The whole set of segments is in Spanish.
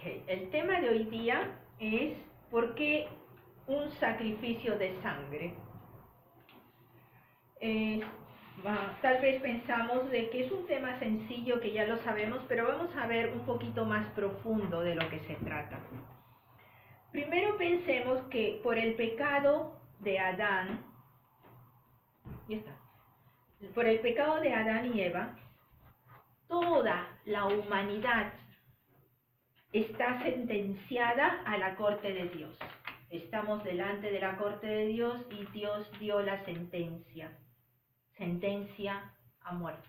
Ok, el tema de hoy día es ¿por qué un sacrificio de sangre? Tal vez pensamos de que es un tema sencillo, que ya lo sabemos, pero vamos a ver un poquito más profundo de lo que se trata. Primero pensemos que por el pecado de Adán, por el pecado de Adán y Eva, toda la humanidad está sentenciada a la corte de Dios. Estamos delante de la corte de Dios y Dios dio la sentencia a muerte.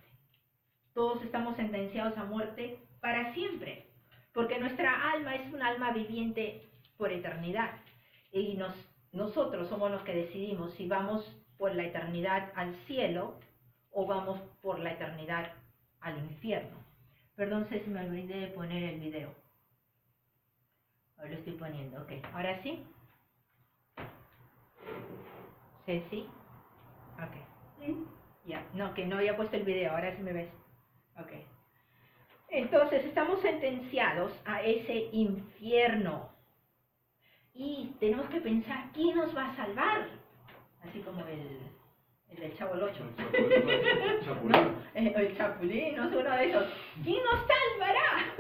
Todos estamos sentenciados a muerte para siempre, porque nuestra alma es un alma viviente por eternidad. Y nosotros somos los que decidimos si vamos por la eternidad al cielo o vamos por la eternidad al infierno. Perdón, si me olvidé de poner el video. Ahora lo estoy poniendo, ok. ¿Ahora sí? ¿Sí? Ok. Sí. Ya, no, que no había puesto el video, ahora sí me ves. Ok. Entonces, estamos sentenciados a ese infierno. Y tenemos que pensar, ¿quién nos va a salvar? Así como el del Chavo el 8. No, el Chapulín, no es uno de esos. ¿Quién nos salvará?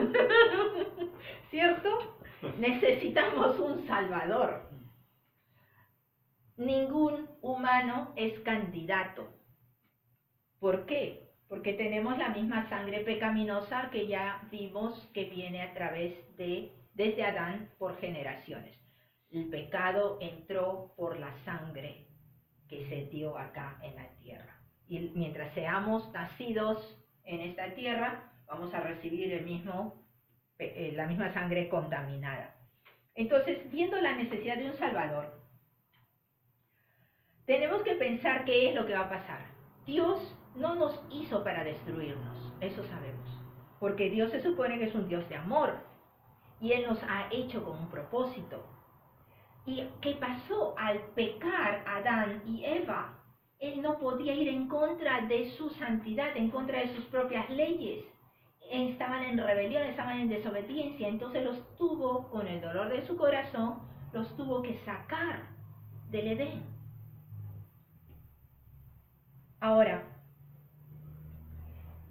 ¿Cierto? Necesitamos un salvador. Ningún humano es candidato. ¿Por qué? Porque tenemos la misma sangre pecaminosa que ya vimos que viene a través desde Adán por generaciones. El pecado entró por la sangre que se dio acá en la tierra. Y mientras seamos nacidos en esta tierra, vamos a recibir la misma sangre contaminada. Entonces, viendo la necesidad de un Salvador, tenemos que pensar qué es lo que va a pasar. Dios no nos hizo para destruirnos, eso sabemos, porque Dios se supone que es un Dios de amor y Él nos ha hecho con un propósito. ¿Y qué pasó? Al pecar Adán y Eva, Él no podía ir en contra de su santidad, en contra de sus propias leyes. Estaban en rebelión, estaban en desobediencia, entonces los tuvo, con el dolor de su corazón, los tuvo que sacar del Edén. Ahora,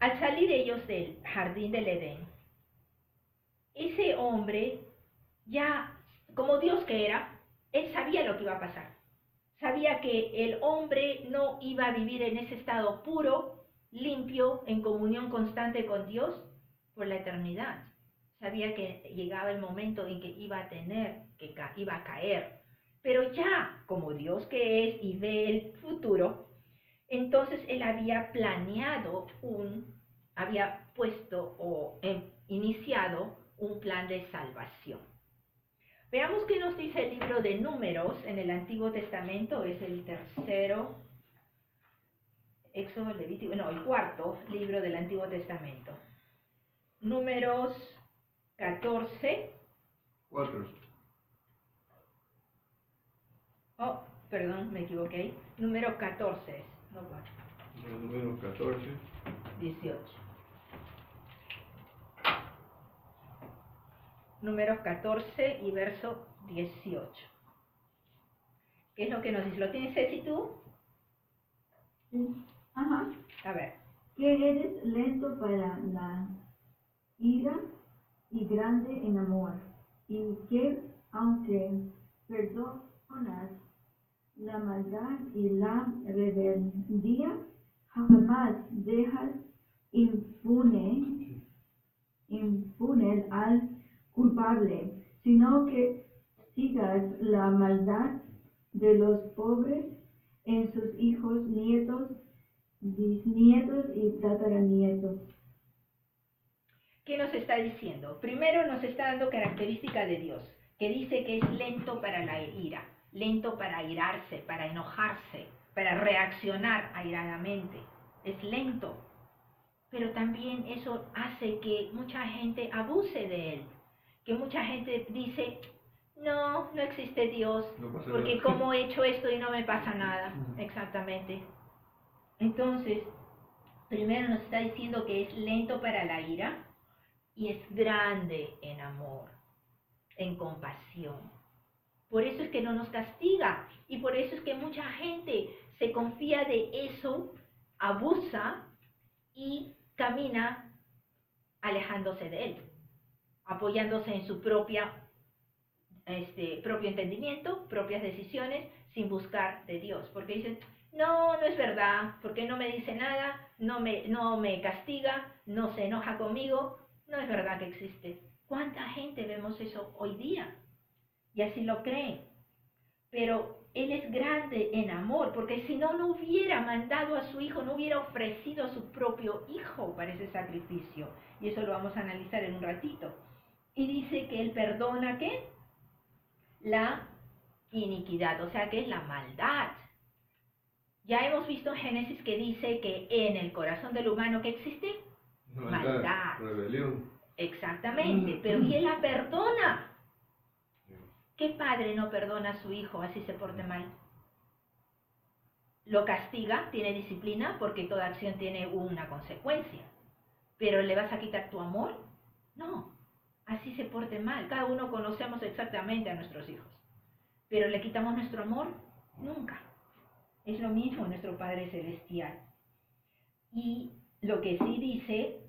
al salir ellos del jardín del Edén, ese hombre, ya como Dios que era, él sabía lo que iba a pasar. Sabía que el hombre no iba a vivir en ese estado puro, limpio, en comunión constante con Dios por la eternidad. Sabía que llegaba el momento en que iba a caer. Pero ya, como Dios que es y ve el futuro, entonces él había planeado había puesto o iniciado un plan de salvación. Veamos qué nos dice el libro de Números en el Antiguo Testamento, es el tercero, Éxodo, Levítico, no, el cuarto libro del Antiguo Testamento. Números 14. 4. Oh, perdón, me equivoqué. Número 14, no 4. Número 14. 18. Números 14 y verso 18. ¿Qué es lo que nos dice? ¿Lo tienes, Ceci, tú? Sí. Ajá. A ver. Que eres lento para la ira y grande en amor, y que aunque perdonas la maldad y la rebeldía, jamás dejas impune al culpable, sino que sigas la maldad de los pobres en sus hijos, nietos, bisnietos y tataranietos. ¿Qué nos está diciendo? Primero nos está dando característica de Dios, que dice que es lento para la ira, lento para airarse, para enojarse, para reaccionar airadamente. Es lento. Pero también eso hace que mucha gente abuse de él, que mucha gente dice, no existe Dios, porque como he hecho esto y no me pasa nada. Exactamente. Entonces, primero nos está diciendo que es lento para la ira y es grande en amor. en compasión. Por eso es que no nos castiga y por eso es que mucha gente se confía de eso, abusa y camina alejándose de él, apoyándose en su propio entendimiento, propias decisiones, sin buscar de Dios. Porque dicen, no es verdad, porque no me dice nada, no me castiga, no se enoja conmigo, no es verdad que existe. ¿Cuánta gente vemos eso hoy día? Y así lo creen. Pero Él es grande en amor, porque si no, no hubiera mandado a su Hijo, no hubiera ofrecido a su propio Hijo para ese sacrificio. Y eso lo vamos a analizar en un ratito. Y dice que Él perdona, ¿qué? La iniquidad, o sea que es la maldad. Ya hemos visto en Génesis que dice que en el corazón del humano, ¿qué existe? Maldad. Rebelión. Exactamente, pero ¿quién la perdona? ¿Qué padre no perdona a su hijo así se porte mal? Lo castiga, tiene disciplina, porque toda acción tiene una consecuencia. ¿Pero le vas a quitar tu amor? No, así se porte mal. Cada uno conocemos exactamente a nuestros hijos. ¿Pero le quitamos nuestro amor? Nunca. Es lo mismo nuestro Padre Celestial. Y lo que sí dice,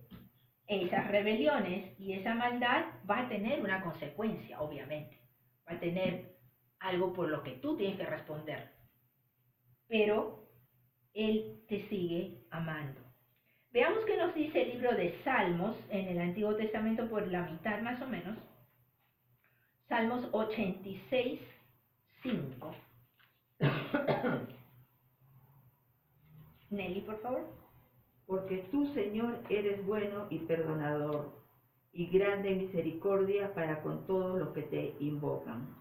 esas rebeliones y esa maldad va a tener una consecuencia, obviamente. Va a tener algo por lo que tú tienes que responder. Pero Él te sigue amando. Veamos qué nos dice el libro de Salmos en el Antiguo Testamento por la mitad más o menos. Salmos 86, 5. Nelly, por favor. Porque tú, Señor, eres bueno y perdonador, y grande en misericordia para con todos los que te invocan.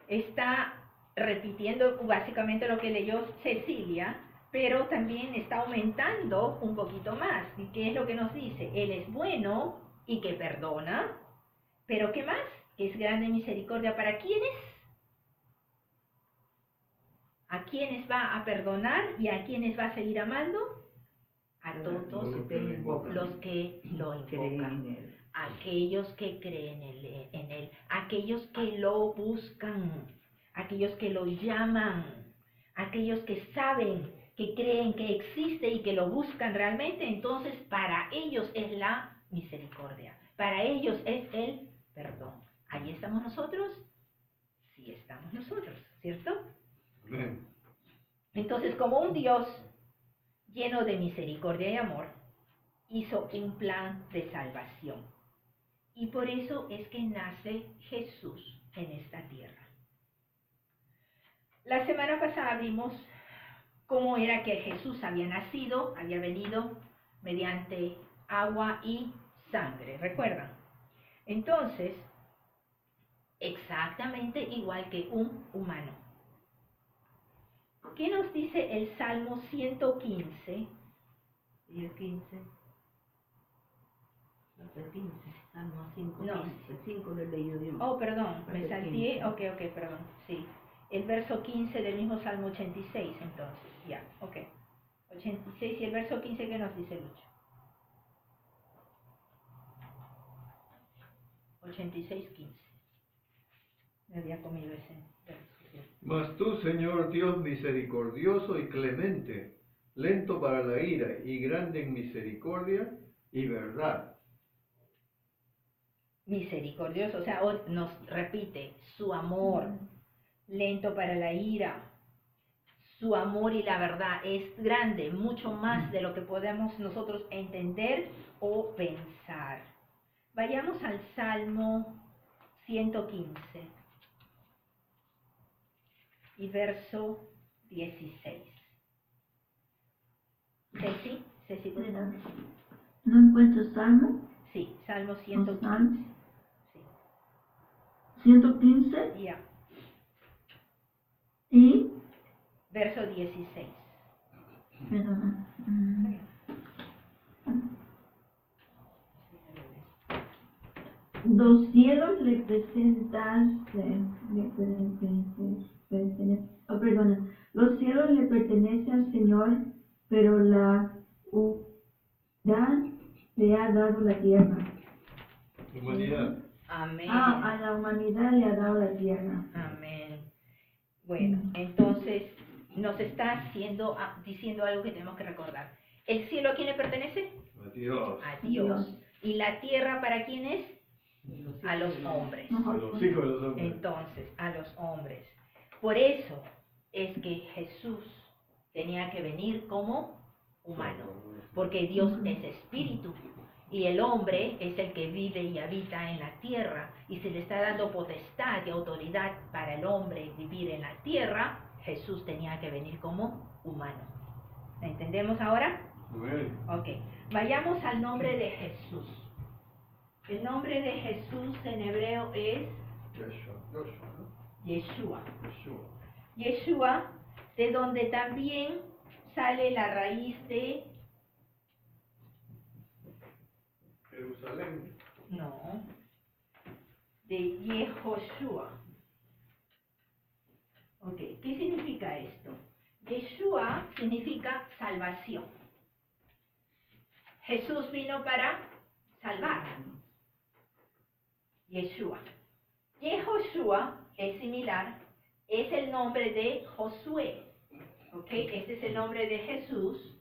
Está repitiendo básicamente lo que leyó Cecilia, pero también está aumentando un poquito más. ¿Y qué es lo que nos dice? Él es bueno y que perdona, pero ¿qué más? Que es grande en misericordia. ¿Para quiénes? ¿A quiénes va a perdonar y a quiénes va a seguir amando? A todos los que lo invocan, aquellos que creen en Él, aquellos que lo buscan, aquellos que lo llaman, aquellos que saben, que creen que existe y que lo buscan realmente. Entonces para ellos es la misericordia, para ellos es el perdón. ¿Ahí estamos nosotros? Sí estamos nosotros, ¿cierto? Amén. Entonces, como un Dios lleno de misericordia y amor, hizo un plan de salvación. Y por eso es que nace Jesús en esta tierra. La semana pasada vimos cómo era que Jesús había nacido, había venido mediante agua y sangre, ¿recuerdan? Entonces, exactamente igual que un humano. ¿Qué nos dice el Salmo 115? Y el 15. El 15, Salmo 5. No. El 5 lo he leído yo. Oh, perdón, me El salté. 15. Ok, perdón, sí. El verso 15 del mismo Salmo 86, entonces. Ya, ok. 86 y el verso 15, ¿qué nos dice Lucho? 86, 15. Me había comido ese verso. Mas tú, Señor Dios misericordioso y clemente, lento para la ira y grande en misericordia y verdad. Misericordioso, o sea, nos repite su amor, lento para la ira. Su amor y la verdad es grande, mucho más de lo que podemos nosotros entender o pensar. Vayamos al Salmo 115 y verso 16. Ceci, por favor. ¿No encuentro Salmo? Sí, Salmo ¿O 115. Salmo? Sí, 115 ya. y... Verso 16. Perdona. Los cielos le los cielos le pertenecen al Señor, pero la humanidad le ha dado la tierra. Humanidad. Amén. A la humanidad le ha dado la tierra. Amén. Bueno, entonces nos está diciendo algo que tenemos que recordar. ¿El cielo a quién le pertenece? A Dios. A Dios. ¿Y la tierra para quién es? A los hombres. A los hijos de los hombres. Entonces, a los hombres. Por eso es que Jesús tenía que venir como humano, porque Dios es espíritu y el hombre es el que vive y habita en la tierra, y se le está dando potestad y autoridad para el hombre vivir en la tierra. Jesús tenía que venir como humano. ¿La entendemos ahora? Amén. Ok, vayamos al nombre de Jesús. El nombre de Jesús en hebreo es Yeshua, ¿no? Yeshua. Yeshua. Yeshua, de donde también sale la raíz de... Jerusalén. No, de Yehoshua. Ok, ¿qué significa esto? Yeshua significa salvación. Jesús vino para salvar. Yeshua. Yehoshua es similar, es el nombre de Josué. Ok, este es el nombre de Jesús.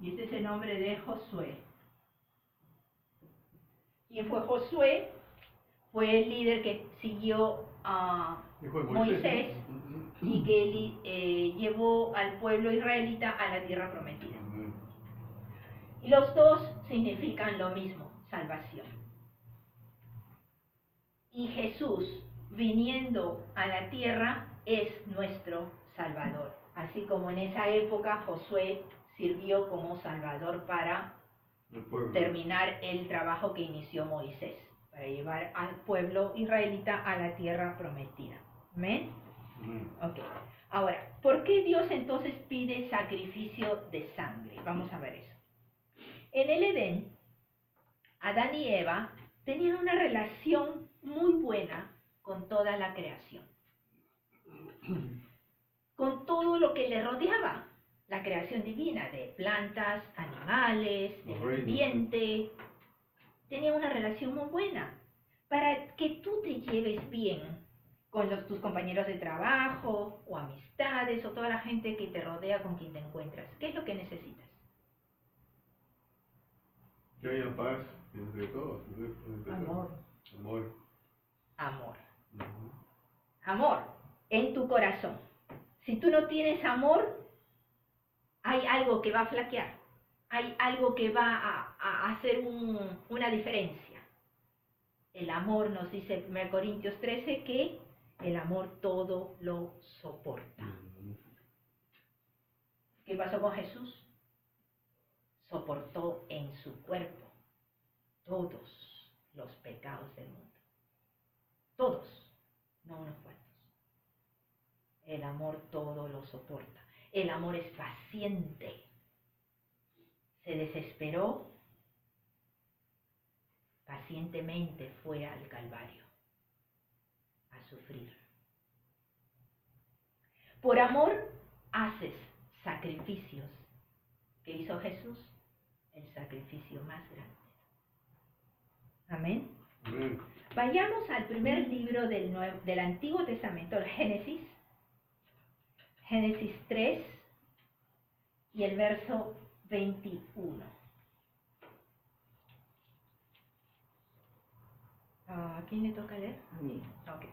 Y este es el nombre de Josué. ¿Quién fue Josué? Fue el líder que siguió a Hijo de Moisés ¿no? y que llevó al pueblo israelita a la tierra prometida. Amén. Y los dos significan lo mismo, salvación. Y Jesús, viniendo a la tierra, es nuestro Salvador. Así como en esa época Josué sirvió como Salvador para El pueblo. terminar el trabajo que inició Moisés, para llevar al pueblo israelita a la tierra prometida. ¿Amén? Amén. Ok. Ahora, ¿por qué Dios entonces pide sacrificio de sangre? Vamos a ver eso. En el Edén, Adán y Eva tenían una relación muy buena con toda la creación, con todo lo que le rodeaba, la creación divina de plantas, animales, del ambiente. Tenían una relación muy buena para que tú te lleves bien con tus compañeros de trabajo o amistades o toda la gente que te rodea, con quien te encuentras. ¿Qué es lo que necesitas? Que haya paz entre todos. Entre Amor. todos. Amor. Amor. Ujú. Amor en tu corazón. Si tú no tienes amor, hay algo que va a flaquear. Hay algo que va a hacer una diferencia. El amor, nos dice 1 Corintios 13, que el amor todo lo soporta. ¿Qué pasó con Jesús? Soportó en su cuerpo todos los pecados del mundo. Todos, no unos cuantos. El amor todo lo soporta. El amor es paciente. Se desesperó, pacientemente fue al Calvario a sufrir. Por amor haces sacrificios. ¿Qué hizo Jesús? El sacrificio más grande. Amén. Amén. Vayamos al primer libro del Antiguo Testamento, el Génesis. Génesis 3 y el verso 21. ¿A quién le toca leer? A mí. Ok.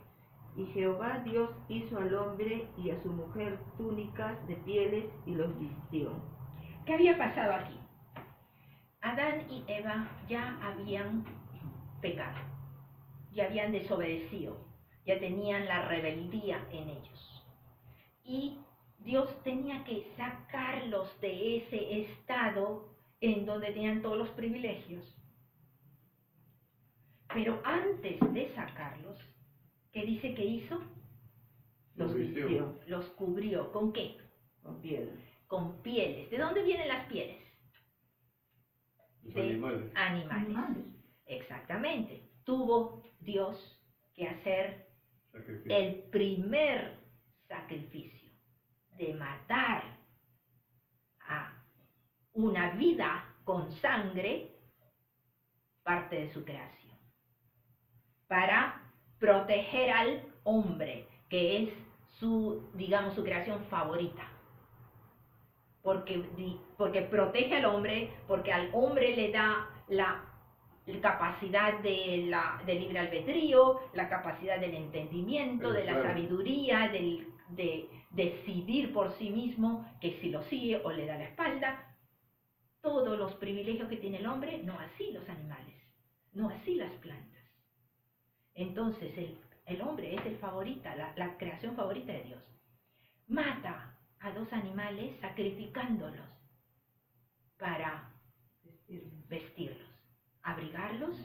Y Jehová Dios hizo al hombre y a su mujer túnicas de pieles y los vistió. ¿Qué había pasado aquí? Adán y Eva ya habían pecado, ya habían desobedecido, ya tenían la rebeldía en ellos. Y Dios tenía que sacarlos de ese estado en donde tenían todos los privilegios. Pero antes de sacarlos, ¿qué dice que hizo? Los vistió. Los cubrió. ¿Con qué? Con pieles. Con pieles. ¿De dónde vienen las pieles? Los De animales. animales. Exactamente. Tuvo Dios que hacer Sacrificio. el primer sacrificio de matar a una vida con sangre parte de su creación, para proteger al hombre, que es su, digamos, su creación favorita. Porque protege al hombre, porque al hombre le da la capacidad de libre albedrío, la capacidad del entendimiento, de la sabiduría, de decidir por sí mismo que si lo sigue o le da la espalda. Todos los privilegios que tiene el hombre, no así los animales, no así las plantas. Entonces el hombre es el favorita, la creación favorita de Dios. Mata a dos animales sacrificándolos para vestirlos, abrigarlos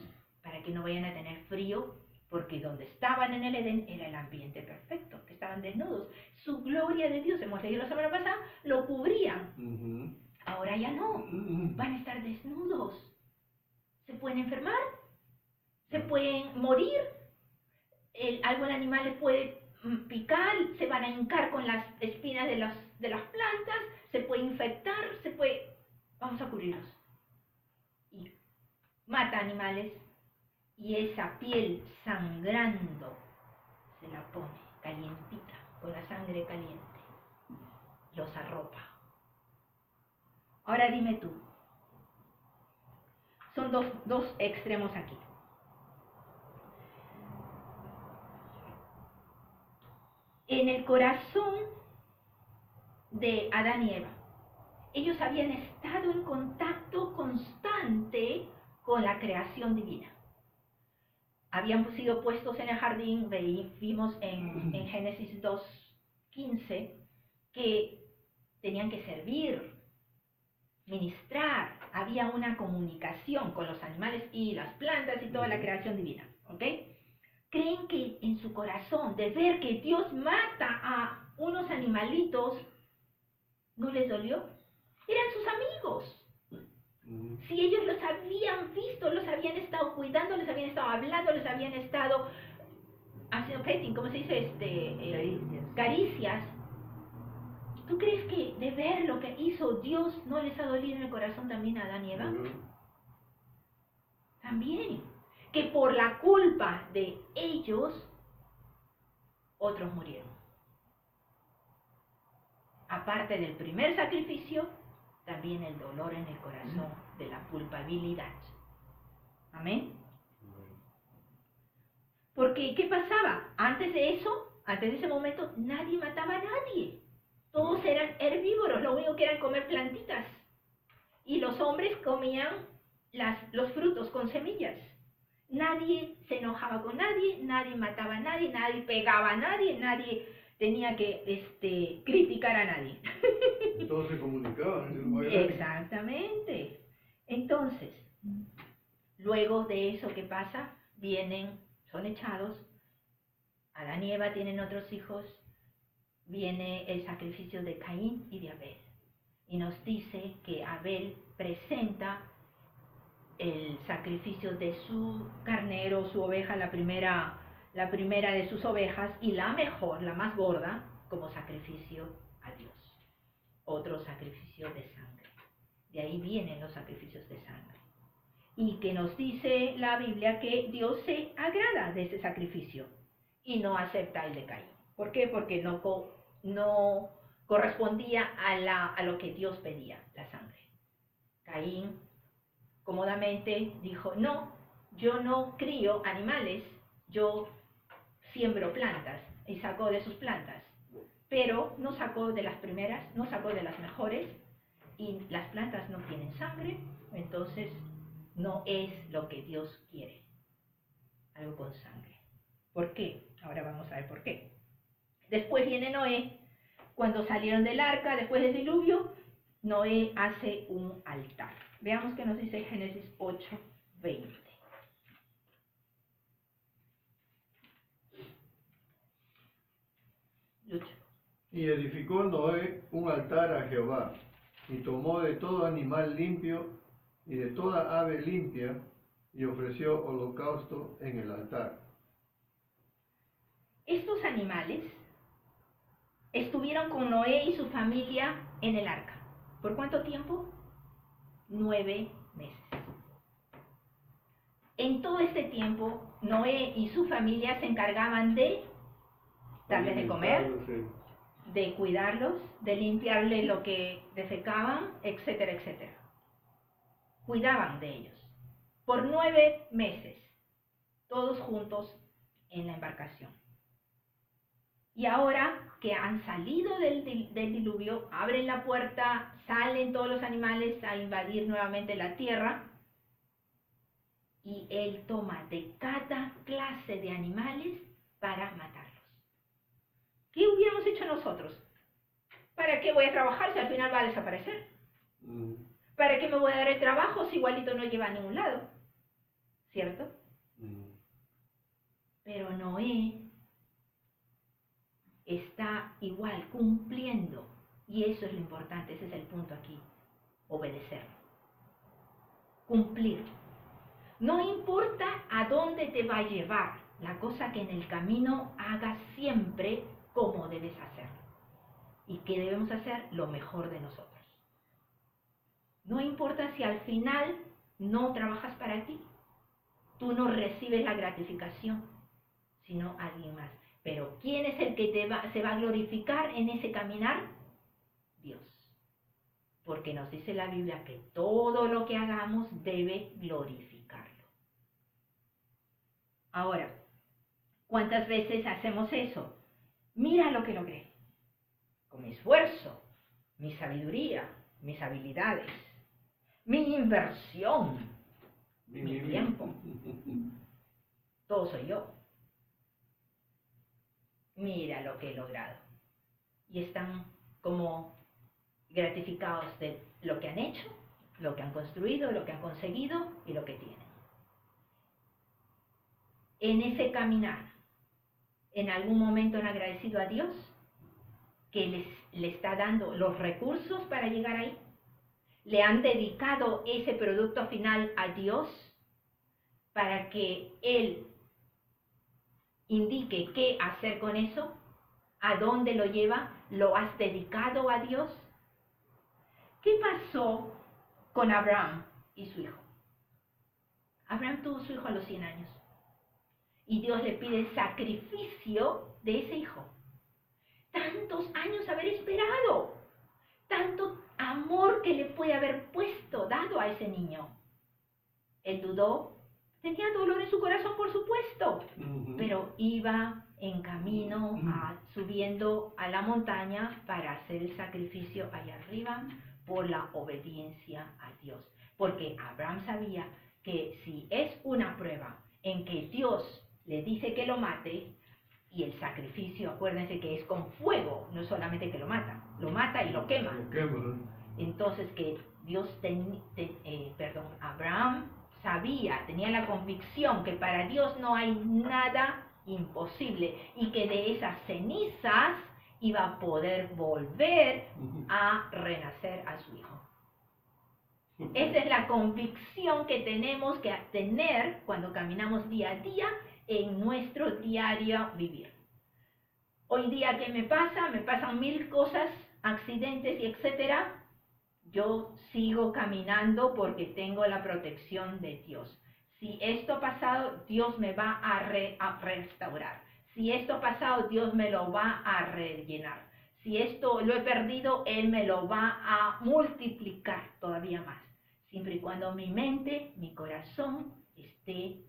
para que no vayan a tener frío, porque donde estaban en el Edén era el ambiente perfecto, que estaban desnudos. Su gloria de Dios, hemos leído la semana pasada, lo cubrían. Ahora ya no, van a estar desnudos. Se pueden enfermar, se pueden morir, algún animal les puede picar, se van a hincar con las espinas de las plantas, se puede infectar, vamos a cubrirlos. Y mata animales, y esa piel sangrando se la pone calientita, con la sangre caliente, los arropa. Ahora dime tú, son dos extremos aquí. En el corazón de Adán y Eva, ellos habían estado en contacto constante con la creación divina. Habían sido puestos en el jardín, vimos en Génesis 2:15, que tenían que servir, ministrar, había una comunicación con los animales y las plantas y toda la creación divina, ¿ok? ¿Creen que en su corazón, de ver que Dios mata a unos animalitos, no les dolió? Eran sus amigos. Si ellos los habían visto, los habían estado cuidando, les habían estado hablando, les habían estado haciendo petting, ¿cómo se dice? Caricias. ¿Tú crees que de ver lo que hizo Dios no les ha dolido en el corazón también a Adán y Eva? También. Que por la culpa de ellos, otros murieron. Aparte del primer sacrificio, también el dolor en el corazón de la culpabilidad. Amén. Porque, ¿qué pasaba? Antes de eso, antes de ese momento, nadie mataba a nadie. Todos eran herbívoros, lo único que eran comer plantitas. Y los hombres comían los frutos con semillas. Nadie se enojaba con nadie, nadie mataba a nadie, nadie pegaba a nadie, nadie tenía que criticar a nadie. Todos se comunicaban. Exactamente. Entonces, luego de eso que pasa, son echados, Adán y Eva tienen otros hijos, viene el sacrificio de Caín y de Abel. Y nos dice que Abel presenta el sacrificio de su carnero, su oveja, la primera de sus ovejas, y la mejor, la más gorda, como sacrificio a Dios. Otro sacrificio de sangre. De ahí vienen los sacrificios de sangre. Y que nos dice la Biblia que Dios se agrada de ese sacrificio y no acepta el de Caín. ¿Por qué? Porque no correspondía a lo que Dios pedía, la sangre. Caín cómodamente dijo, no, yo no crío animales, yo siembro plantas, y sacó de sus plantas, pero no sacó de las primeras, no sacó de las mejores, y las plantas no tienen sangre, entonces no es lo que Dios quiere, algo con sangre. ¿Por qué? Ahora vamos a ver por qué. Después viene Noé, cuando salieron del arca, después del diluvio, Noé hace un altar. Veamos qué nos dice Génesis 8:20. Lucho. Y edificó Noé un altar a Jehová, y tomó de todo animal limpio y de toda ave limpia, y ofreció holocausto en el altar. Estos animales estuvieron con Noé y su familia en el arca. ¿Por cuánto tiempo? 9 meses. En todo este tiempo, Noé y su familia se encargaban de darles de comer, Sí. de cuidarlos, de limpiarle lo que defecaban, etcétera, etcétera. Cuidaban de ellos. Por 9 meses, todos juntos en la embarcación. Y ahora que han salido del diluvio, abren la puerta, salen todos los animales a invadir nuevamente la tierra, y él toma de cada clase de animales para matarlos. ¿Qué hubiéramos hecho nosotros? ¿Para qué voy a trabajar si al final va a desaparecer? Mm. ¿Para qué me voy a dar el trabajo si igualito no lleva a ningún lado? ¿Cierto? Mm. Pero Noé está igual cumpliendo, y eso es lo importante, ese es el punto aquí, obedecer, cumplir. No importa a dónde te va a llevar, la cosa que en el camino hagas siempre como debes hacerlo. ¿Y qué debemos hacer? Lo mejor de nosotros. No importa si al final no trabajas para ti, tú no recibes la gratificación, sino alguien más. Pero ¿quién es el que se va a glorificar en ese caminar? Dios. Porque nos dice la Biblia que todo lo que hagamos debe glorificarlo. Ahora, ¿cuántas veces hacemos eso? Mira lo que logré. Con mi esfuerzo, mi sabiduría, mis habilidades, mi inversión, mi tiempo. Todo soy yo. Mira lo que he logrado. Y están como gratificados de lo que han hecho, lo que han construido, lo que han conseguido y lo que tienen. En ese caminar, ¿en algún momento han agradecido a Dios que le está dando los recursos para llegar ahí? ¿Le han dedicado ese producto final a Dios para que Él indique qué hacer con eso? ¿A dónde lo lleva? ¿Lo has dedicado a Dios? ¿Qué pasó con Abraham y su hijo? Abraham tuvo su hijo a los 100 años. Y Dios le pide sacrificio de ese hijo. Tantos años haber esperado. Tanto amor que le puede haber dado a ese niño. Él dudó. Tenía dolor en su corazón, por supuesto. Pero iba en camino, subiendo a la montaña para hacer el sacrificio allá arriba por la obediencia a Dios. Porque Abraham sabía que si es una prueba en que Dios le dice que lo mate, y el sacrificio, acuérdense que es con fuego, no solamente que lo mata y lo quema. Entonces que Abraham sabía, tenía la convicción que para Dios no hay nada imposible y que de esas cenizas iba a poder volver a renacer a su hijo. Esa es la convicción que tenemos que tener cuando caminamos día a día en nuestro diario vivir. Hoy día, ¿qué me pasa? Me pasan 1000 cosas, accidentes y etcétera. Yo sigo caminando porque tengo la protección de Dios. Si esto ha pasado, Dios me va a restaurar. Si esto ha pasado, Dios me lo va a rellenar. Si esto lo he perdido, Él me lo va a multiplicar todavía más. Siempre y cuando mi mente, mi corazón esté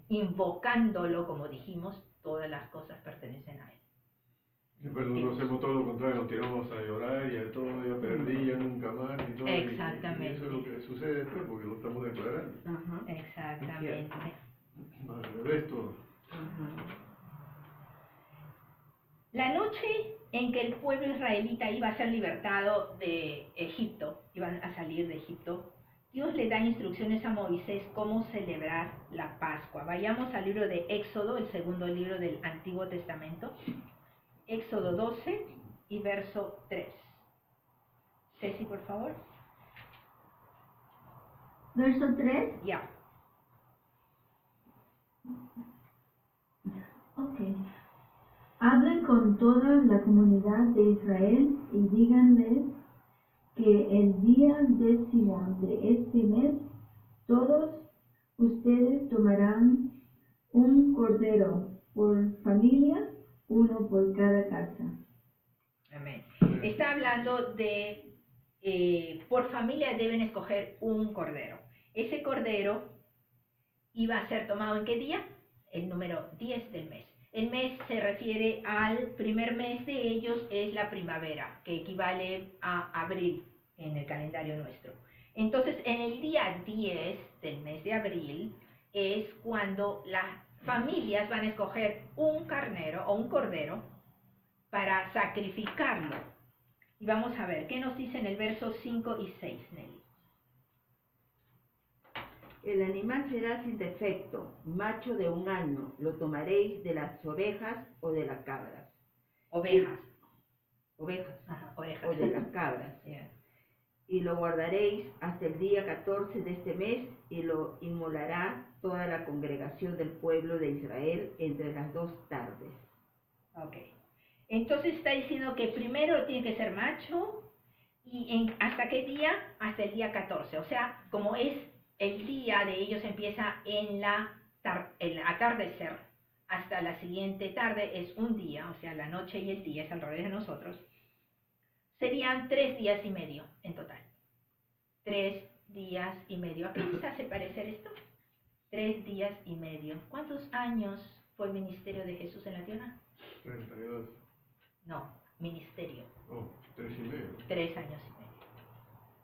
invocándolo, como dijimos, todas las cosas pertenecen a Él. Pero nosotros hacemos todo lo contrario, nos tiramos a llorar y a todo, ya perdí, ya nunca más y todo. Exactamente. Y eso es lo que sucede después porque lo estamos declarando. Exactamente. Al revés todo. La noche en que el pueblo israelita iba a ser libertado de Egipto, iban a salir de Egipto, Dios le da instrucciones a Moisés cómo celebrar la Pascua. Vayamos al libro de Éxodo, el segundo libro del Antiguo Testamento. Éxodo 12 y verso 3. Ceci, por favor. Verso 3. Ya. Ok. Hablen con toda la comunidad de Israel y díganles que el día 10º de este mes todos ustedes tomarán un cordero por familia, uno por cada casa. Amén. Está hablando de, por familia deben escoger un cordero. Ese cordero iba a ser tomado ¿en qué día? El número 10 del mes. El mes se refiere al primer mes de ellos, es la primavera, que equivale a abril en el calendario nuestro. Entonces, en el día 10 del mes de abril es cuando las familias van a escoger un carnero o un cordero para sacrificarlo. Y vamos a ver, ¿qué nos dice en el verso 5 y 6, Nelly? El animal será sin defecto, macho de 1 año, lo tomaréis de las ovejas o de las cabras. Ovejas. Ovejas Ajá, ovejas. o de las cabras. Yeah. Y lo guardaréis hasta el día 14 de este mes, y lo inmolará toda la congregación del pueblo de Israel entre las 2 tardes. Ok. Entonces está diciendo que primero tiene que ser macho, y ¿hasta qué día? Hasta el día 14. O sea, como es el día de ellos empieza en el atardecer hasta la siguiente tarde, es un día, o sea, la noche y el día es al revés de nosotros. Serían 3 días y medio en total. 3 días y medio. ¿A qué se hace parecer esto? 3 días y medio. ¿Cuántos años fue el ministerio de Jesús en la tierra? 32. No, ministerio. Oh, 3 y medio. 3 años y medio.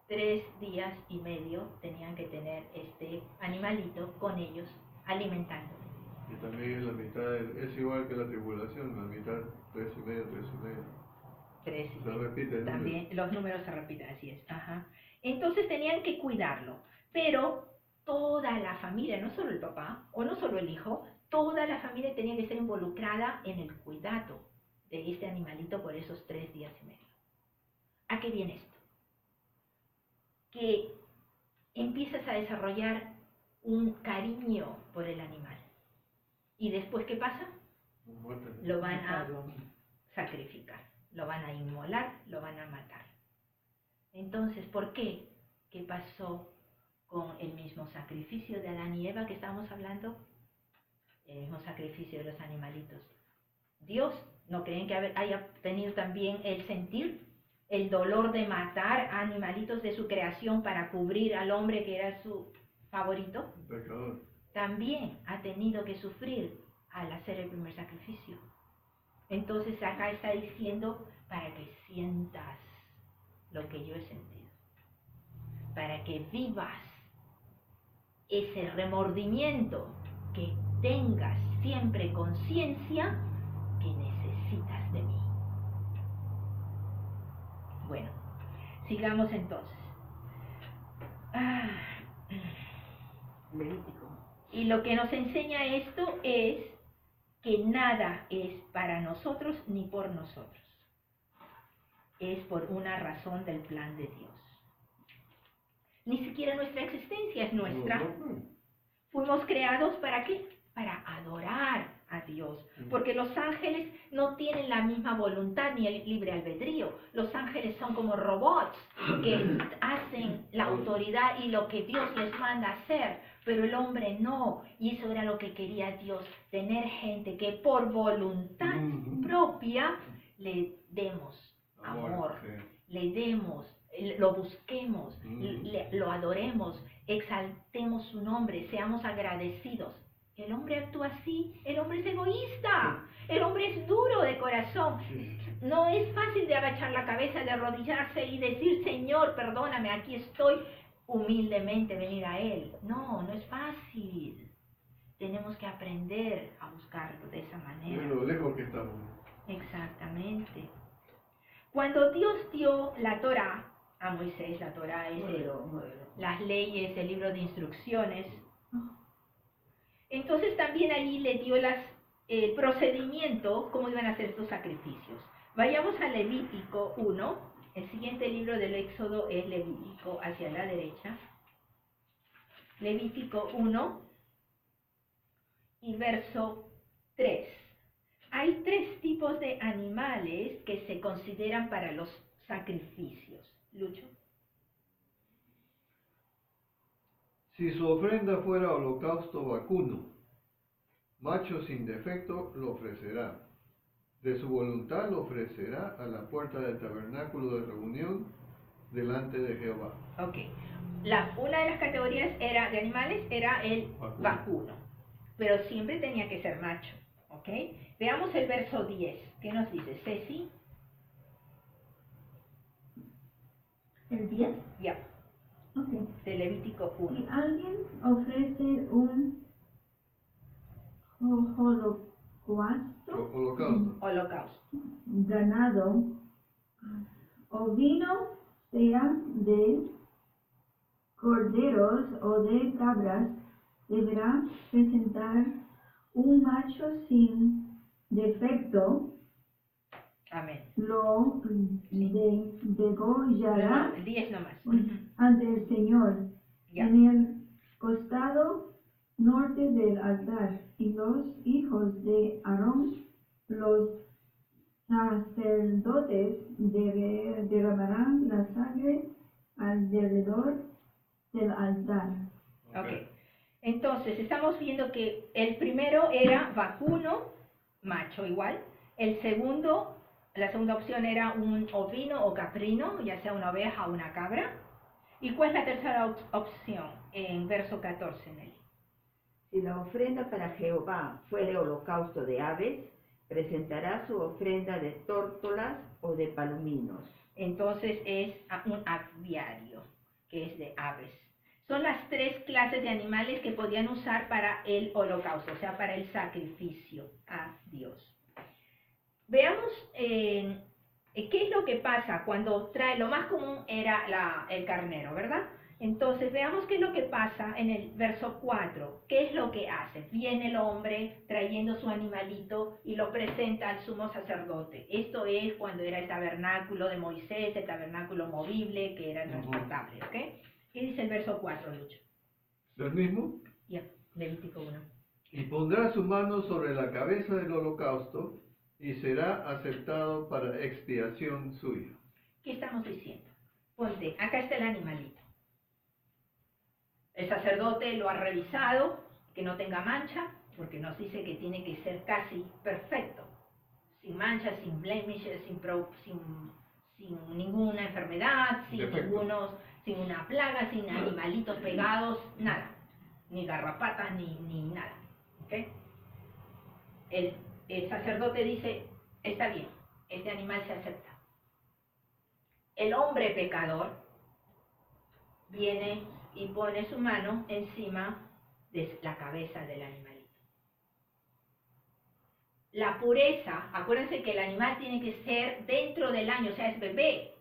3 días y medio tenían que tener este animalito con ellos, alimentándolo. Y también es la mitad, es igual que la tribulación, la mitad 3 y medio, 3 y medio. 3 y Se medio. repite el También número. los números se repiten, así es. Ajá. Entonces tenían que cuidarlo, pero toda la familia, no solo el papá o no solo el hijo, toda la familia tenía que estar involucrada en el cuidado de este animalito por esos 3 días y medio. ¿A qué viene esto? Que empiezas a desarrollar un cariño por el animal. ¿Y después qué pasa? Muerte. Lo van a sacrificar, lo van a inmolar, lo van a matar. Entonces, ¿por qué? ¿Qué pasó con el mismo sacrificio de Adán y Eva que estábamos hablando? El mismo sacrificio de los animalitos. Dios, ¿no creen que haya tenido también el sentir, el dolor de matar a animalitos de su creación para cubrir al hombre que era su favorito? Pecador. También ha tenido que sufrir al hacer el primer sacrificio. Entonces acá está diciendo para que sientas lo que yo he sentido, para que vivas ese remordimiento, que tengas siempre conciencia que necesitas de mí. Bueno, sigamos entonces. Levítico. Y lo que nos enseña esto es que nada es para nosotros ni por nosotros. Es por una razón del plan de Dios. Ni siquiera nuestra existencia es nuestra. Fuimos creados ¿para qué? Para adorar a Dios. Porque los ángeles no tienen la misma voluntad ni el libre albedrío. Los ángeles son como robots que hacen la autoridad y lo que Dios les manda hacer. Pero el hombre no. Y eso era lo que quería Dios. Tener gente que por voluntad propia le demos amor, le demos, lo busquemos, lo adoremos, exaltemos su nombre, seamos agradecidos. El hombre actúa así, el hombre es egoísta, el hombre es duro de corazón. No es fácil de agachar la cabeza, de arrodillarse y decir, Señor, perdóname, aquí estoy, humildemente venir a Él. No, no es fácil. Tenemos que aprender a buscarlo de esa manera. Es lo lejos que estamos. Exactamente. Cuando Dios dio la Torá a Moisés, la Torá es las leyes, el libro de instrucciones, entonces también allí le dio el procedimiento, cómo iban a hacer estos sacrificios. Vayamos a Levítico 1, el siguiente libro del Éxodo es Levítico, hacia la derecha. Levítico 1 y verso 3. Hay 3 tipos de animales que se consideran para los sacrificios. Lucho. Si su ofrenda fuera holocausto vacuno, macho sin defecto lo ofrecerá. De su voluntad lo ofrecerá a la puerta del tabernáculo de reunión delante de Jehová. Ok. Una de las categorías de animales era el Vacuno. vacuno, pero siempre tenía que ser macho. Ok. Veamos el verso 10. ¿Qué nos dice? Ceci. ¿El 10? Ya. Ok. De Levítico Si 1. alguien ofrece un holocausto, Holocausto. Holocausto. ganado o vino, sea de corderos o de cabras, deberá presentar un macho sin defecto, Amén. lo degollará No, 10 nomás. ante el Señor Ya. en el costado norte del altar, y los hijos de Aarón, los sacerdotes, derramarán la sangre alrededor del altar. Ok. Entonces, estamos viendo que el primero era vacuno, macho igual. La segunda opción era un ovino o caprino, ya sea una oveja o una cabra. ¿Y cuál es la tercera opción? En verso 14, Nelly. Si la ofrenda para Jehová fuere holocausto de aves, presentará su ofrenda de tórtolas o de palominos. Entonces es un aviario, que es de aves. Son las tres clases de animales que podían usar para el holocausto, o sea, para el sacrificio a Dios. Veamos qué es lo que pasa cuando trae, lo más común era el carnero, ¿verdad? Entonces veamos qué es lo que pasa en el verso 4. ¿Qué es lo que hace? Viene el hombre trayendo su animalito y lo presenta al sumo sacerdote. Esto es cuando era el tabernáculo de Moisés, el tabernáculo movible, que era transportable, ¿ok? ¿Qué dice el verso 4, Lucho? ¿Del mismo? Ya, Levítico 1. Y pondrá su mano sobre la cabeza del holocausto y será aceptado para expiación suya. ¿Qué estamos diciendo? Ponte, acá está el animalito. El sacerdote lo ha revisado, que no tenga mancha, porque nos dice que tiene que ser casi perfecto, sin mancha, sin blemishes, sin ninguna enfermedad, sin una plaga, sin animalitos pegados, nada, ni garrapatas, ni nada. ¿Okay? El sacerdote dice, está bien, este animal se acepta. El hombre pecador viene y pone su mano encima de la cabeza del animalito. La pureza, acuérdense que el animal tiene que ser dentro del año, o sea, es bebé.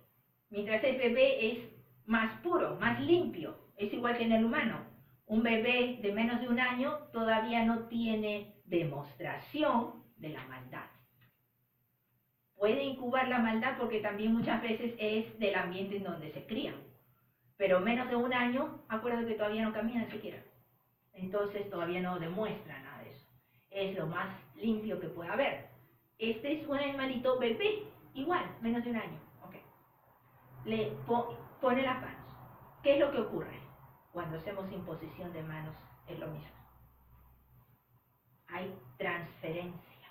Mientras es bebé es más puro, más limpio. Es igual que en el humano. Un bebé de menos de un año todavía no tiene demostración de la maldad. Puede incubar la maldad porque también muchas veces es del ambiente en donde se crían. Pero menos de un año, acuérdate que todavía no caminan siquiera. Entonces todavía no demuestra nada de eso. Es lo más limpio que puede haber. Este es un animalito bebé, igual, menos de un año. Okay. Le pone las manos. ¿Qué es lo que ocurre? Cuando hacemos imposición de manos es lo mismo. Hay transferencia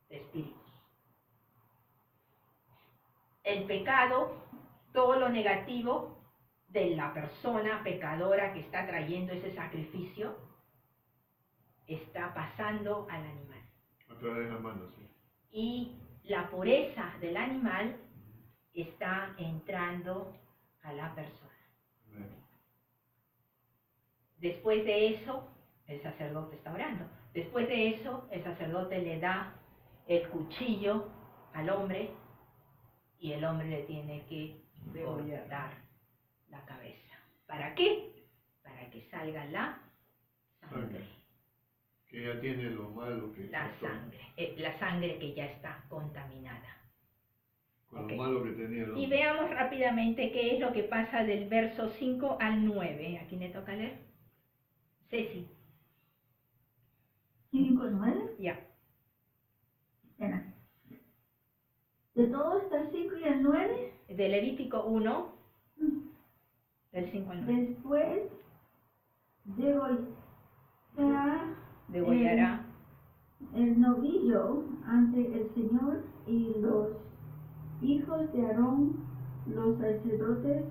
de espíritus. El pecado, todo lo negativo de la persona pecadora que está trayendo ese sacrificio, está pasando al animal. A través de las manos, sí. Y la pureza del animal está entrando a la persona. Después de eso, el sacerdote está orando. Después de eso, el sacerdote le da el cuchillo al hombre y el hombre le tiene que cortar la cabeza. ¿Para qué? Para que salga la sangre. Que ya tiene lo malo que La sangre que ya está contaminada. con Okay. lo malo que tenía el hombre. Y veamos rápidamente qué es lo que pasa del verso 5 al 9. ¿A quién le toca leer? Ceci. 5, 9. Ya. Espera. ¿De todo está el 5 y el 9? De Levítico 1, del 5 al 9. Después Degollará. el novillo ante el Señor, y los hijos de Aarón, los sacerdotes,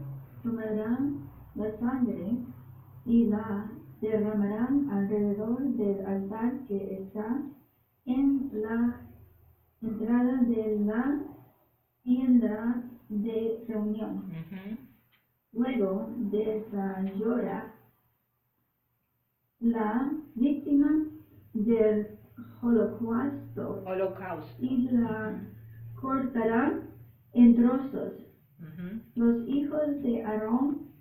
tomarán la sangre y la derramarán alrededor del altar que está en la entrada de la tienda de reunión. Luego desayora la víctima del holocausto y la cortará en trozos. Los hijos de Aarón,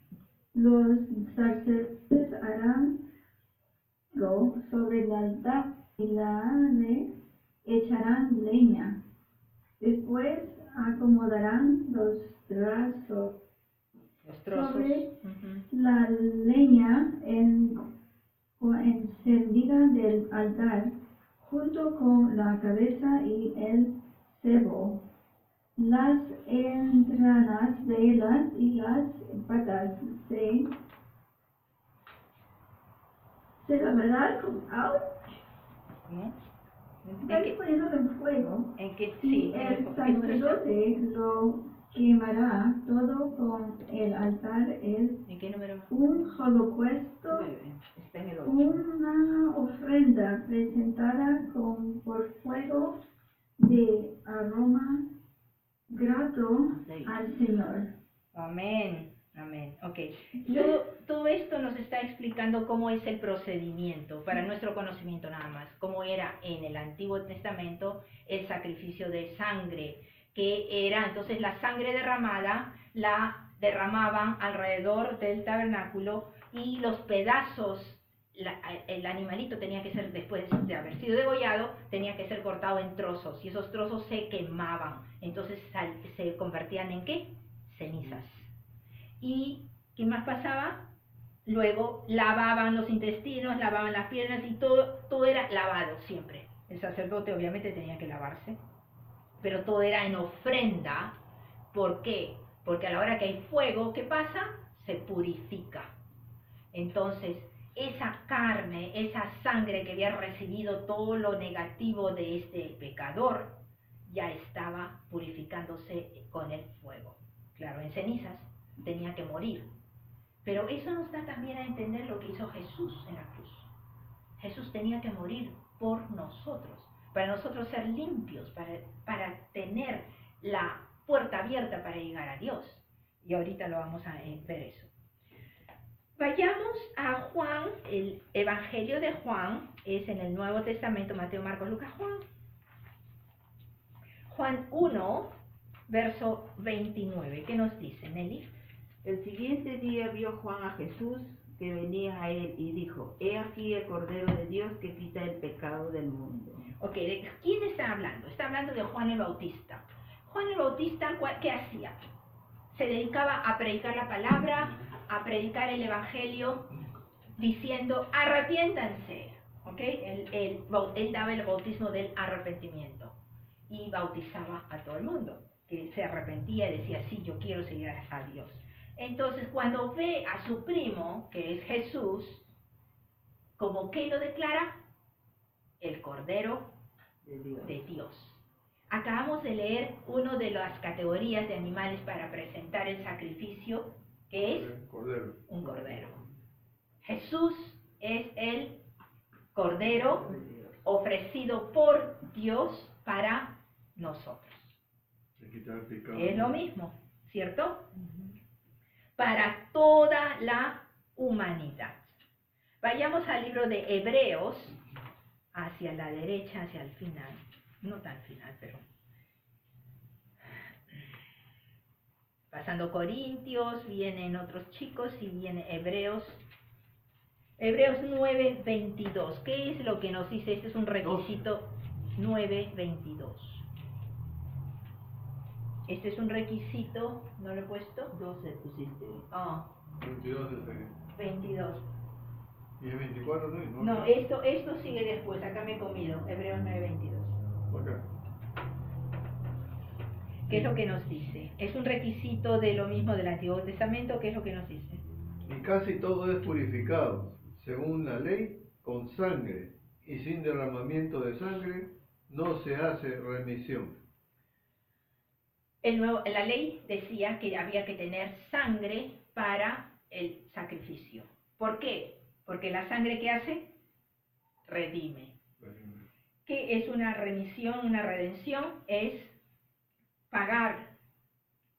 los sacerdotes, harán fuego sobre el altar y le echarán leña. Después acomodarán los trozos sobre la leña encendida del altar, junto con la cabeza y el cebo, las entrañas de las y las patas se lavarán con agua. Están poniendo en fuego. Y el sacerdote lo quemará todo con el altar. Es un holocausto, una ofrenda presentada por fuego de aroma grato al Señor. Amén. Amén. Ok. Todo esto nos está explicando cómo es el procedimiento, para nuestro conocimiento nada más, cómo era en el Antiguo Testamento el sacrificio de sangre, que era entonces la sangre derramada, la derramaban alrededor del tabernáculo y los pedazos, el animalito tenía que ser, después de haber sido degollado, tenía que ser cortado en trozos y esos trozos se quemaban, entonces se convertían en ¿qué? Cenizas. ¿Y qué más pasaba? Luego lavaban los intestinos, lavaban las piernas y todo era lavado siempre. El sacerdote obviamente tenía que lavarse, pero todo era en ofrenda. ¿Por qué? Porque a la hora que hay fuego, ¿qué pasa? Se purifica. Entonces, esa carne, esa sangre que había recibido todo lo negativo de este pecador, ya estaba purificándose con el fuego. Claro, en cenizas. Tenía que morir. Pero eso nos da también a entender lo que hizo Jesús en la cruz. Jesús tenía que morir por nosotros, para nosotros ser limpios, para tener la puerta abierta para llegar a Dios. Y ahorita lo vamos a ver eso. Vayamos a Juan, el Evangelio de Juan, es en el Nuevo Testamento, Mateo, Marcos, Lucas, Juan. Juan 1, verso 29. ¿Qué nos dice, Nelly? El siguiente día vio Juan a Jesús que venía a él y dijo: He aquí el Cordero de Dios que quita el pecado del mundo. Ok, ¿de quién está hablando? Está hablando de Juan el Bautista. Juan el Bautista, ¿qué hacía? Se dedicaba a predicar la palabra, a predicar el Evangelio, diciendo: arrepiéntanse. ¿Ok? Él daba el bautismo del arrepentimiento y bautizaba a todo el mundo que se arrepentía y decía: sí, yo quiero seguir a Dios. Entonces, cuando ve a su primo, que es Jesús, ¿como qué lo declara? El Cordero de Dios. Acabamos de leer una de las categorías de animales para presentar el sacrificio, que es un cordero. Jesús es el Cordero ofrecido por Dios para nosotros. Es lo mismo, ¿cierto? Para toda la humanidad. Vayamos al libro de Hebreos, hacia la derecha, hacia el final. No tan final, pero... Pasando Corintios, vienen otros chicos y viene Hebreos. Hebreos 9:22. ¿Qué es lo que nos dice? Este es un requisito 9:22. Este es un requisito, ¿no lo he puesto? 12 pusiste. Ah. 22 es ahí. 22. ¿Y el 24 no? No, esto sigue después, acá me he comido, Hebreos 9:22. Acá. ¿Qué es lo que nos dice? Es un requisito de lo mismo del Antiguo Testamento, ¿qué es lo que nos dice? Y casi todo es purificado, según la ley, con sangre, y sin derramamiento de sangre no se hace remisión. La ley decía que había que tener sangre para el sacrificio. ¿Por qué? Porque la sangre que hace, redime. ¿Qué es una remisión? Una redención es pagar,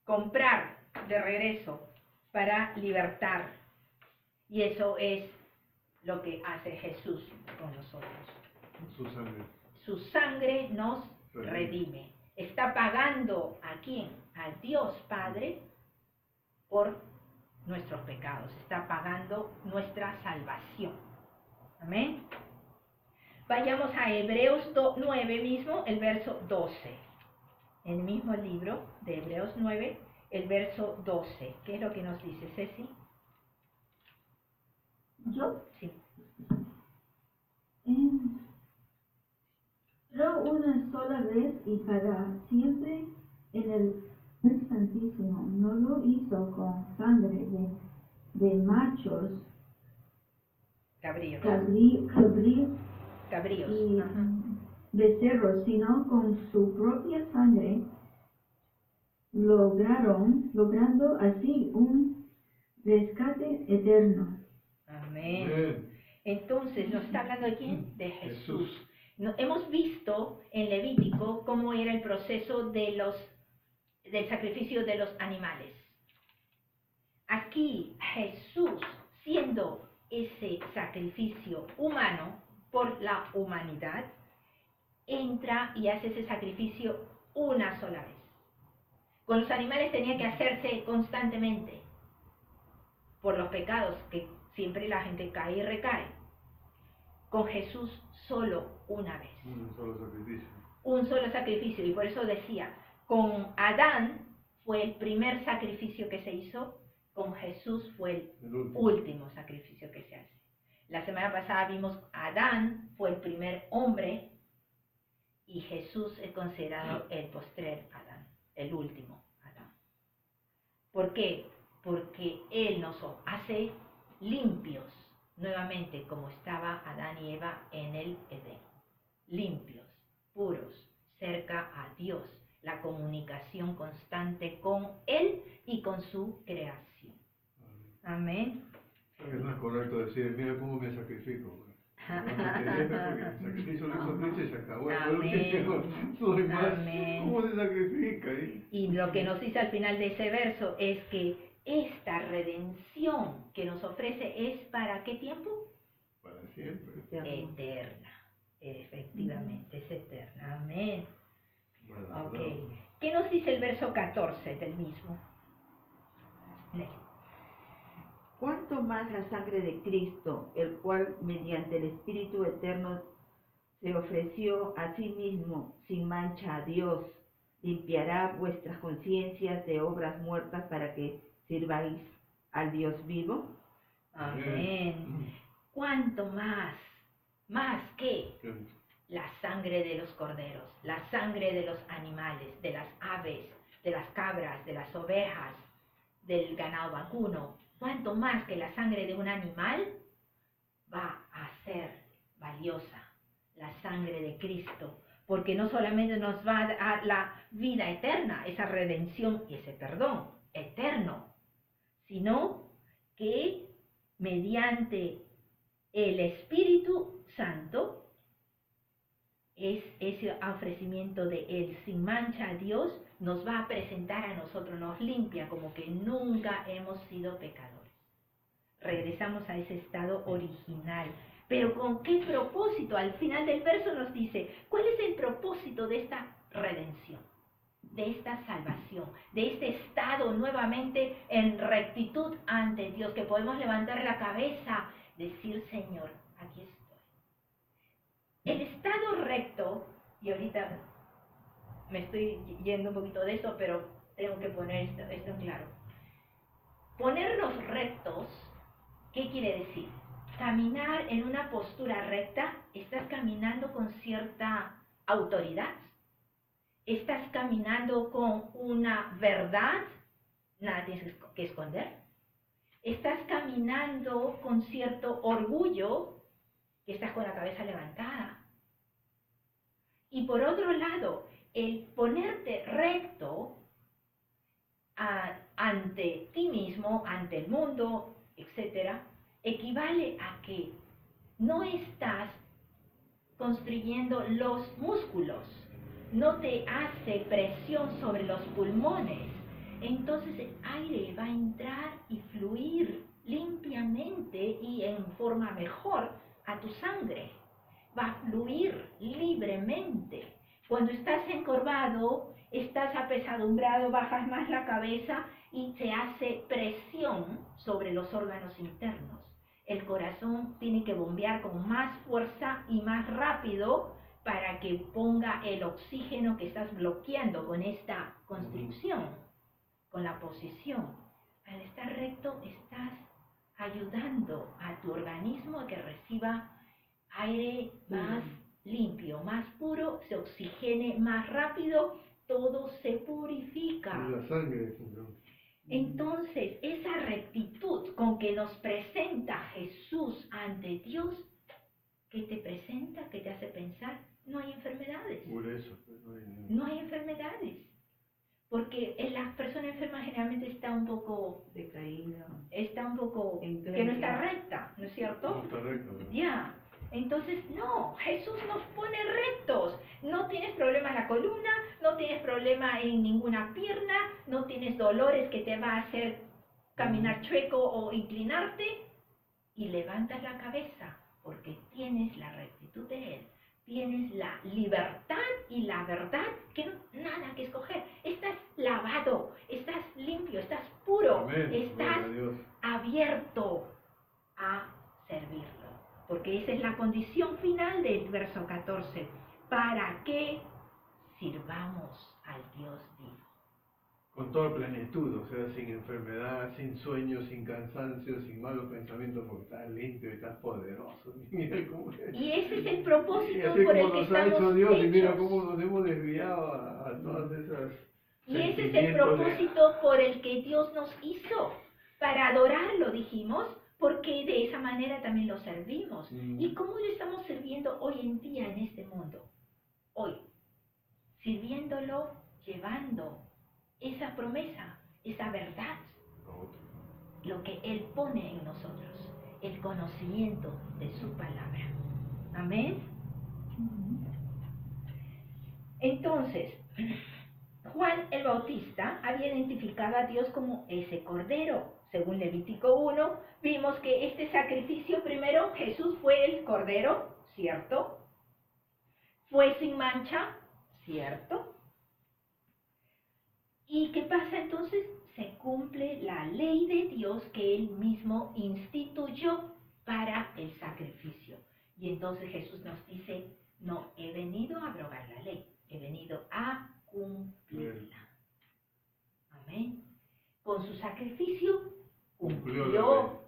comprar de regreso para libertar. Y eso es lo que hace Jesús con nosotros. Su sangre. Su sangre nos redime. Está pagando ¿a quién? A Dios Padre por nuestros pecados. Está pagando nuestra salvación. Amén. Vayamos a Hebreos 9 mismo, el verso 12. En el mismo libro de Hebreos 9, el verso 12. ¿Qué es lo que nos dice, Ceci? Yo, Sí. pero una sola vez y para siempre en el Santísimo, no lo hizo con sangre de machos, Cabríos. cabríos y becerros, sino con su propia sangre, logrando así un rescate eterno. Amén. Entonces, ¿nos está hablando de quién? De Jesús. Hemos visto en Levítico cómo era el proceso del sacrificio de los animales. Aquí Jesús, siendo ese sacrificio humano por la humanidad, entra y hace ese sacrificio una sola vez. Con los animales tenía que hacerse constantemente por los pecados que siempre la gente cae y recae. Con Jesús solo una vez. Un solo sacrificio. Un solo sacrificio. Y por eso decía, con Adán fue el primer sacrificio que se hizo, con Jesús fue el último sacrificio que se hace. La semana pasada vimos Adán fue el primer hombre y Jesús es considerado el postrer Adán, el último Adán. ¿Por qué? Porque Él nos hace limpios nuevamente como estaba Adán y Eva en el Edén. Limpios, puros, cerca a Dios, la comunicación constante con Él y con su creación. Amén. No es correcto decir, mira cómo me sacrifico. Porque el sacrificio lo hizo Cristo y se acabó. ¿Cómo se sacrifica? Y lo que nos dice al final de ese verso es que esta redención que nos ofrece es ¿para qué tiempo? Para siempre. Eterna. Efectivamente, es eterna. Amén. Bueno, Ok. ¿Qué nos dice el verso 14 del mismo? ¿Cuánto más la sangre de Cristo, el cual mediante el Espíritu Eterno se ofreció a sí mismo sin mancha a Dios, limpiará vuestras conciencias de obras muertas para que sirváis al Dios vivo? Amén. ¿Cuánto más? ¿Más que? La sangre de los corderos, la sangre de los animales, de las aves, de las cabras, de las ovejas, del ganado vacuno. ¿Cuánto más que la sangre de un animal va a ser valiosa? La sangre de Cristo, porque no solamente nos va a dar la vida eterna, esa redención y ese perdón eterno, sino que mediante el Espíritu Santo es ese ofrecimiento de Él sin mancha a Dios, nos va a presentar a nosotros, nos limpia como que nunca hemos sido pecadores. Regresamos a ese estado original. Pero ¿con qué propósito? Al final del verso nos dice, ¿cuál es el propósito de esta redención? De esta salvación, de este estado nuevamente en rectitud ante Dios, que podemos levantar la cabeza, decir, Señor, aquí estoy. El estado recto, y ahorita me estoy yendo un poquito de esto, pero tengo que poner esto en claro. Ponernos rectos, ¿qué quiere decir? Caminar en una postura recta, estás caminando con cierta autoridad, estás caminando con una verdad, nada tienes que esconder, estás caminando con cierto orgullo, que estás con la cabeza levantada. Y por otro lado, el ponerte recto ante ti mismo, ante el mundo, etc., equivale a que no estás construyendo los músculos, no te hace presión sobre los pulmones. Entonces el aire va a entrar y fluir limpiamente y en forma mejor a tu sangre. Va a fluir libremente. Cuando estás encorvado, estás apesadumbrado, bajas más la cabeza y se hace presión sobre los órganos internos. El corazón tiene que bombear con más fuerza y más rápido para que ponga el oxígeno que estás bloqueando con esta constricción, con la posición. Al estar recto estás ayudando a tu organismo a que reciba aire más limpio, más puro, se oxigene más rápido, todo se purifica. Y la sangre, ¿no? Entonces, esa rectitud con que nos presenta Jesús ante Dios, que te presenta, que te hace pensar, no hay enfermedades. Por eso. No hay enfermedades. Porque la persona enferma generalmente está un poco Decaído. que no está recta, ¿no es cierto? No está recto, ¿no? Ya. Entonces, no, Jesús nos pone rectos. No tienes problema en la columna, no tienes problema en ninguna pierna, no tienes dolores que te va a hacer caminar chueco o inclinarte, y levantas la cabeza porque tienes la rectitud de Él. Tienes la libertad y la verdad, que no nada que escoger. Estás lavado, estás limpio, estás puro, Amén. estás Gloria a Dios. abierto a servirlo. Porque esa es la condición final del verso 14. Para que sirvamos al Dios vivo. Con toda plenitud, o sea, sin enfermedad, sin sueños, sin cansancio, sin malos pensamientos, porque estás limpio y estás poderoso. Mira cómo es. Y ese es el Y propósito así por el como que nos ha hecho estamos Dios, y mira hechos. cómo nos hemos desviado a todas esas. Y ese es el sentimientos de- propósito por el que Dios nos hizo. Para adorarlo, dijimos, porque de esa manera también lo servimos. ¿Y cómo lo estamos sirviendo hoy en día en este mundo? Hoy, sirviéndolo, llevando esa promesa, esa verdad, lo que Él pone en nosotros, el conocimiento de su palabra. Amén. Entonces, Juan el Bautista había identificado a Dios como ese Cordero. Según Levítico 1, vimos que este sacrificio primero, Jesús fue el Cordero, ¿cierto? Fue sin mancha, ¿cierto? ¿Y qué pasa entonces? Se cumple la ley de Dios que Él mismo instituyó para el sacrificio. Y entonces Jesús nos dice, no he venido a abrogar la ley, he venido a cumplirla. Amén. Con su sacrificio cumplió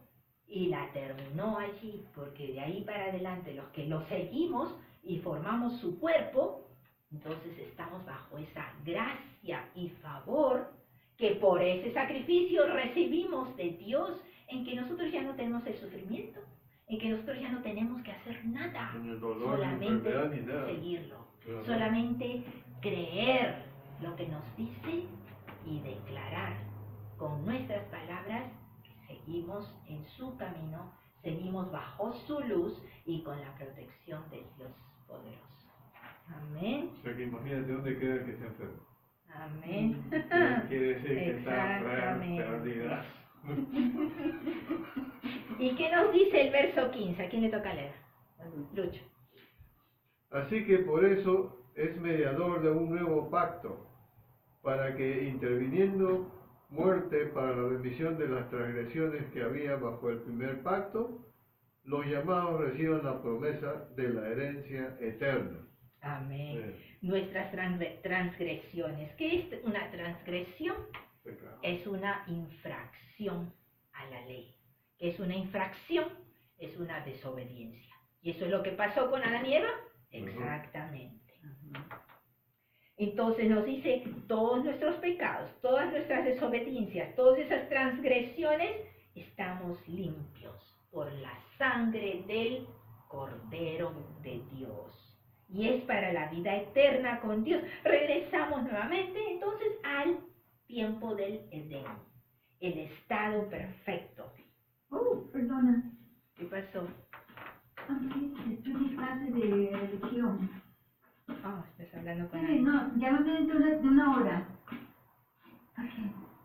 y la terminó allí, porque de ahí para adelante los que lo seguimos y formamos su cuerpo, entonces estamos bajo esa gracia y favor que por ese sacrificio recibimos de Dios, en que nosotros ya no tenemos el sufrimiento, en que nosotros ya no tenemos que hacer nada, Ni el dolor, ni solamente enfermedad, ni nada. seguirlo, Claro. solamente creer lo que nos dice y declarar con nuestras palabras que seguimos en su camino, seguimos bajo su luz y con la protección del Dios poderoso. Amén. O sea que imagínate dónde queda el que está enfermo. Amén. Quiere decir que está Exactamente. perdida. ¿Y qué nos dice el verso 15? ¿A quién le toca leer? Lucho. Así que por eso es mediador de un nuevo pacto, para que interviniendo muerte para la remisión de las transgresiones que había bajo el primer pacto, los llamados reciban la promesa de la herencia eterna. Amén. Nuestras transgresiones. ¿Qué es una transgresión? Pecado. Es una infracción a la ley. ¿Qué es una infracción? Es una desobediencia. ¿Y eso es lo que pasó con Adán y Eva? Exactamente. Entonces nos dice, todos nuestros pecados, todas nuestras desobediencias, todas esas transgresiones estamos limpios por la sangre del Cordero de Dios. Y es para la vida eterna con Dios. Regresamos nuevamente entonces al tiempo del Edén, el estado perfecto. Perdona. ¿Qué pasó? Estoy en clase de religión. Estás hablando con Sí, alguien. no, llámame dentro de una hora. Ok,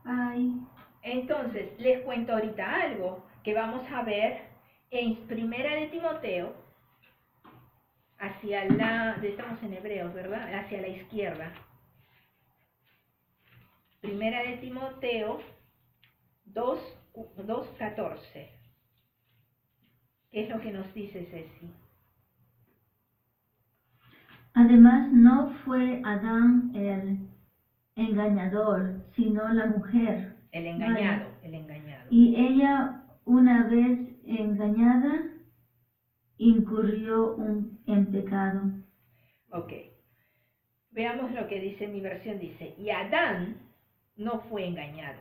bye. Entonces, les cuento ahorita algo que vamos a ver en Primera de Timoteo, estamos en Hebreos, ¿verdad? Hacia la izquierda. Primera de Timoteo 2:14. ¿Qué es lo que nos dice Ceci? Además, no fue Adán el engañador, sino la mujer. El engañado, el engañado. Y ella, una vez engañada, incurrió en pecado. Ok. Veamos lo que dice mi versión. Dice, y Adán no fue engañado,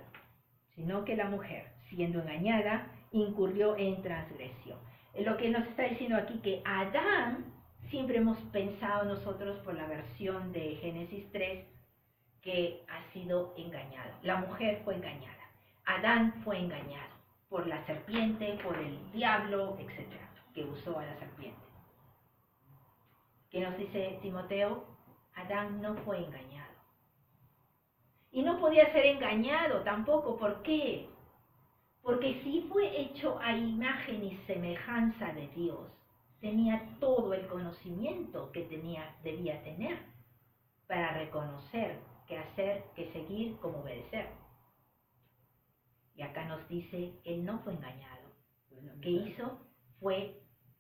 sino que la mujer, siendo engañada, incurrió en transgresión. Lo que nos está diciendo aquí que Adán, siempre hemos pensado nosotros por la versión de Génesis 3, que ha sido engañado. La mujer fue engañada. Adán fue engañado por la serpiente, por el diablo, etc., que usó a la serpiente. ¿Qué nos dice Timoteo? Adán no fue engañado. Y no podía ser engañado tampoco. ¿Por qué? Porque si fue hecho a imagen y semejanza de Dios, tenía todo el conocimiento que debía tener para reconocer qué hacer, qué seguir, cómo obedecer. Y acá nos dice, él no fue engañado. Lo que hizo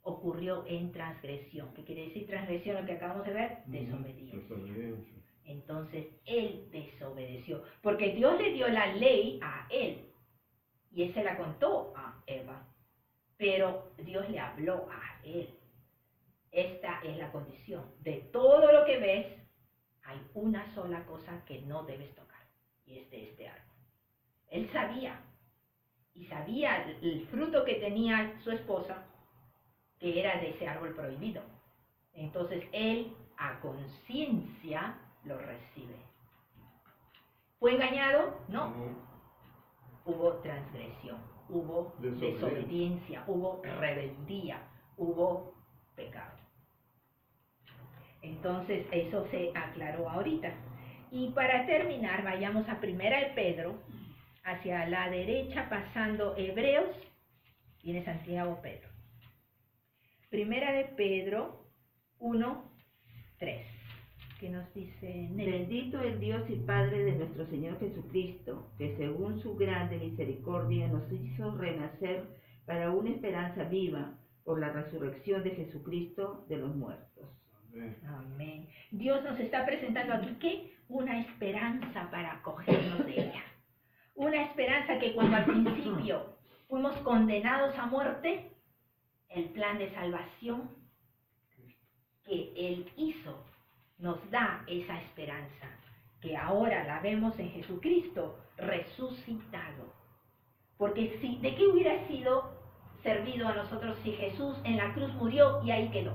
ocurrió en transgresión. ¿Qué quiere decir transgresión? Lo que acabamos de ver, desobediencia. Entonces, él desobedeció. Porque Dios le dio la ley a él. Y él se la contó a Eva. Pero Dios le habló a él. Esta es la condición. De todo lo que ves, hay una sola cosa que no debes tocar. Y es de este árbol. Él sabía. Y sabía el fruto que tenía su esposa, que era de ese árbol prohibido. Entonces él, a conciencia, lo recibe. ¿Fue engañado? No. Hubo transgresión, hubo desobediencia, hubo rebeldía, hubo pecado. Entonces eso se aclaró ahorita. Y para terminar, vayamos a Primera de Pedro, hacia la derecha, pasando Hebreos, viene Santiago Pedro. Primera de Pedro 1:3. ¿Qué nos dice Nelly? Bendito el Dios y Padre de nuestro Señor Jesucristo, que según su grande misericordia nos hizo renacer para una esperanza viva por la resurrección de Jesucristo de los muertos. Amén. Amén. Dios nos está presentando aquí, ¿qué? Una esperanza para acogernos de ella. Una esperanza que cuando al principio fuimos condenados a muerte, el plan de salvación que Él hizo nos da esa esperanza, que ahora la vemos en Jesucristo resucitado. Porque ¿de qué hubiera sido servido a nosotros si Jesús en la cruz murió y ahí quedó?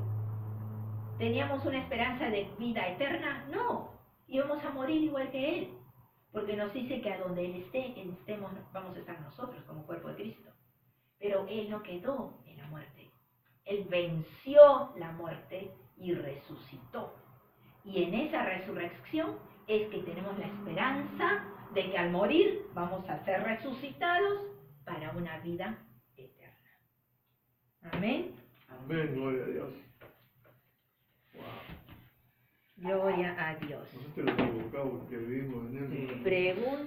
¿Teníamos una esperanza de vida eterna? No, íbamos a morir igual que Él, porque nos dice que a donde Él estemos, vamos a estar nosotros como cuerpo de Cristo. Pero Él no quedó en la muerte. Él venció la muerte y resucitó. Y en esa resurrección es que tenemos la esperanza de que al morir vamos a ser resucitados para una vida eterna. Amén. Amén, gloria a Dios. Gloria a Dios. Nosotros lo equivocamos porque vivimos en él. Pregunta.